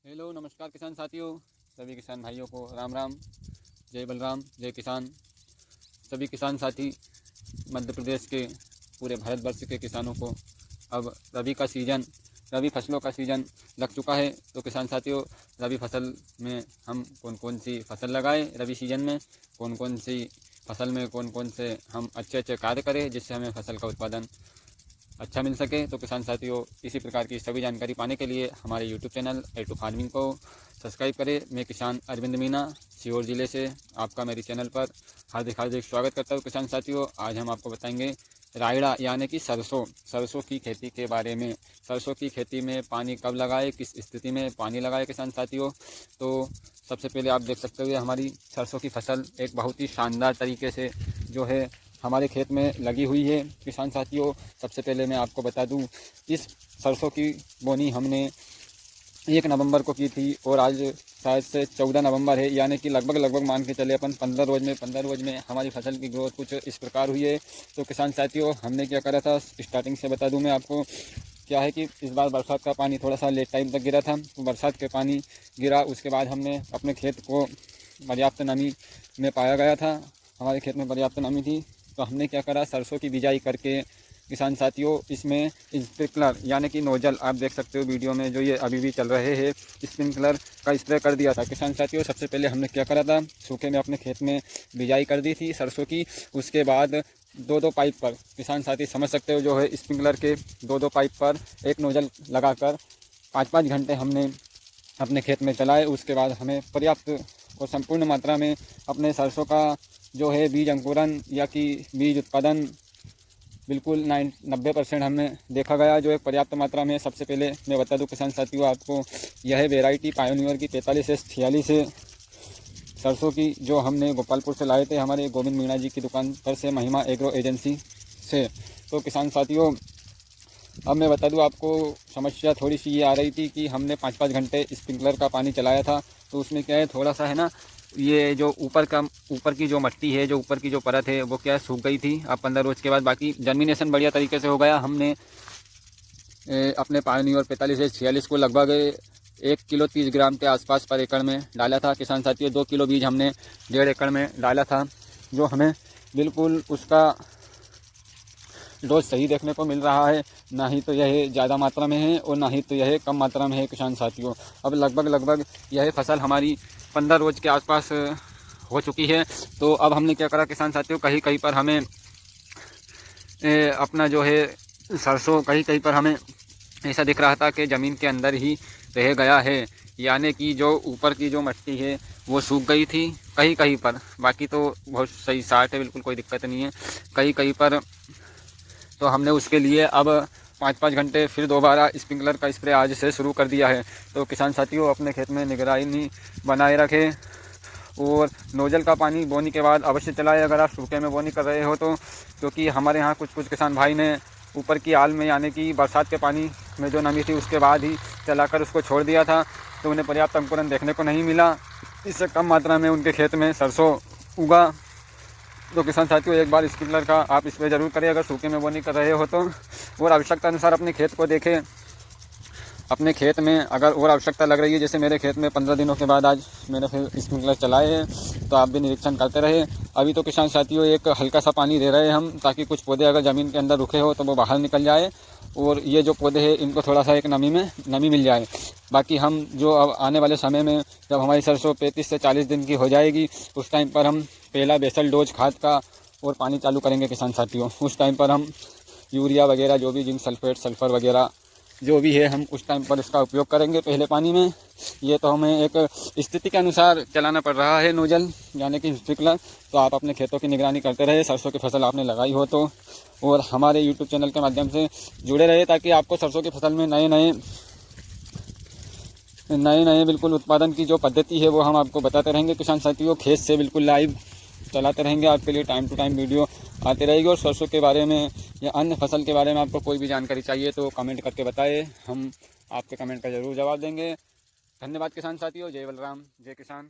Hello नमस्कार किसान साथियों, सभी किसान भाइयों को राम राम, जय बलराम, जय किसान। सभी किसान साथी मध्य प्रदेश के पूरे भारतवर्ष के किसानों को अब रबी फसलों का सीज़न लग चुका है। तो किसान साथियों, रबी फसल में हम कौन कौन सी फसल लगाएं, रबी सीजन में कौन कौन सी फसल में कौन कौन से हम अच्छे कार्य करें जिससे हमें फसल का उत्पादन अच्छा मिल सके। तो किसान साथियों, इसी प्रकार की सभी जानकारी पाने के लिए हमारे यूट्यूब चैनल A2 फार्मिंग को सब्सक्राइब करें। मैं किसान अरविंद मीना सीहोर ज़िले से आपका मेरे चैनल पर हार्दिक स्वागत करता हूँ। किसान साथियों, आज हम आपको बताएंगे रायड़ा यानी कि सरसों की खेती के बारे में। सरसों की खेती में पानी कब लगाए, किस स्थिति में पानी लगाए किसान साथियों। तो सबसे पहले आप देख सकते हो हमारी सरसों की फसल एक बहुत ही शानदार तरीके से जो है हमारे खेत में लगी हुई है। किसान साथियों, सबसे पहले मैं आपको बता दूं, इस सरसों की बोनी हमने 1 नवंबर को की थी और आज शायद से 14 नवंबर है, यानी कि लगभग मान के चले अपन 15 रोज में हमारी फसल की ग्रोथ कुछ इस प्रकार हुई है। तो किसान साथियों, हमने क्या करा था, स्टार्टिंग से बता दूं मैं आपको। क्या है कि इस बार बरसात का पानी थोड़ा सा लेट टाइम तक गिरा था, तो बरसात के पानी गिरा, उसके बाद हमने अपने खेत को पर्याप्त नमी में पाया गया था, हमारे खेत में पर्याप्त नमी थी। तो हमने क्या करा, सरसों की बिजाई करके किसान साथियों इसमें स्प्रिंकलर यानी कि नोजल, आप देख सकते हो वीडियो में जो ये अभी भी चल रहे हैं, स्प्रिंकलर का स्प्रे कर दिया था। किसान साथियों, सबसे पहले हमने क्या करा था, सूखे में अपने खेत में बिजाई कर दी थी सरसों की। उसके बाद 2-2 पाइप पर, किसान साथी समझ सकते हो, जो है स्प्रिंकलर के 2-2 पाइप पर एक नोजल लगाकर 5-5 घंटे हमने अपने खेत में चलाए। उसके बाद हमें पर्याप्त और संपूर्ण मात्रा में अपने सरसों का जो है बीज अंकुरन या कि बीज उत्पादन बिल्कुल 90% हमें देखा गया, जो एक पर्याप्त मात्रा में। सबसे पहले मैं बता दूं किसान साथियों आपको, यह वेराइटी पायोनियर की 45S46 है सरसों की, जो हमने गोपालपुर से लाए थे, हमारे गोविंद मीणा जी की दुकान पर से, महिमा एग्रो एजेंसी से। तो किसान साथियों, अब मैं बता दूं आपको, समस्या थोड़ी सी ये आ रही थी कि हमने 5-5 घंटे स्प्रिंकलर का पानी चलाया था, तो उसमें क्या है, थोड़ा सा है ना, ये जो ऊपर की जो मट्टी है, जो ऊपर की जो परत है, वो क्या है, सूख गई थी। अब 15 रोज के बाद बाकी जर्मिनेशन बढ़िया तरीके से हो गया। हमने अपने पायोनियर 45S46 को लगभग 1 किलो 30 ग्राम के आसपास पर एकड़ में डाला था। किसान साथियों, 2 किलो बीज हमने 1.5 एकड़ में डाला था, जो हमें बिल्कुल उसका डोज सही देखने को मिल रहा है। ना ही तो यह ज़्यादा मात्रा में है और ना ही तो यह कम मात्रा में है। किसान साथियों, अब लगभग यह फसल हमारी 15 रोज के आसपास हो चुकी है। तो अब हमने क्या करा किसान साथियों, कहीं पर हमें अपना जो है सरसों कहीं पर हमें ऐसा दिख रहा था कि ज़मीन के अंदर ही रह गया है, यानी कि जो ऊपर की जो मिट्टी है वो सूख गई थी कहीं पर। बाकी तो बहुत सही साठ है, बिल्कुल कोई दिक्कत नहीं है कहीं पर। तो हमने उसके लिए अब 5-5 घंटे फिर दोबारा स्प्रिंकलर का स्प्रे आज से शुरू कर दिया है। तो किसान साथियों, अपने खेत में निगरानी बनाए रखें और नोजल का पानी बोनी के बाद अवश्य चलाएं अगर आप सूखे में बोनी कर रहे हो तो, क्योंकि हमारे यहाँ कुछ किसान भाई ने ऊपर की आल में यानी कि बरसात के पानी में जो नमी थी उसके बाद ही चलाकर उसको छोड़ दिया था, तो उन्हें पर्याप्त अंकुरन देखने को नहीं मिला। इससे कम मात्रा में उनके खेत में सरसों उगा। तो किसान साथियों, एक बार स्प्रिंकलर का आप स्प्रे जरूर करें अगर सूखे में बोनी कर रहे हो तो, और आवश्यकता अनुसार अपने खेत को देखें। अपने खेत में अगर और आवश्यकता लग रही है, जैसे मेरे खेत में 15 दिनों के बाद आज मैंने फिर स्प्रिंकलर चलाए हैं, तो आप भी निरीक्षण करते रहे। अभी तो किसान साथियों एक हल्का सा पानी दे रहे हैं हम, ताकि कुछ पौधे अगर ज़मीन के अंदर रुके हो तो वो बाहर निकल जाए और ये जो पौधे हैं इनको थोड़ा सा एक नमी मिल जाए। बाकी हम जो अब आने वाले समय में जब हमारी सरसों 35 से 40 दिन की हो जाएगी, उस टाइम पर हम पहला बेसल डोज खाद का और पानी चालू करेंगे किसान साथियों। उस टाइम पर हम यूरिया वगैरह जो भी जिंक सल्फेट सल्फ़र वगैरह जो भी है, हम उस टाइम पर इसका उपयोग करेंगे पहले पानी में। ये तो हमें एक स्थिति के अनुसार चलाना पड़ रहा है नोजल यानी कि स्प्रिंकलर। तो आप अपने खेतों की निगरानी करते रहे, सरसों की फसल आपने लगाई हो तो, और हमारे यूट्यूब चैनल के माध्यम से जुड़े रहे, ताकि आपको सरसों की फसल में नए बिल्कुल उत्पादन की जो पद्धति है वो हम आपको बताते रहेंगे। किसान साथियों, खेत से बिल्कुल लाइव चलाते रहेंगे, आपके लिए टाइम टू टाइम वीडियो आती रहेगी। और सरसों के बारे में या अन्य फसल के बारे में आपको कोई भी जानकारी चाहिए तो कमेंट करके बताएं, हम आपके कमेंट का ज़रूर जवाब देंगे। धन्यवाद किसान साथियों, जय बलराम, जय किसान।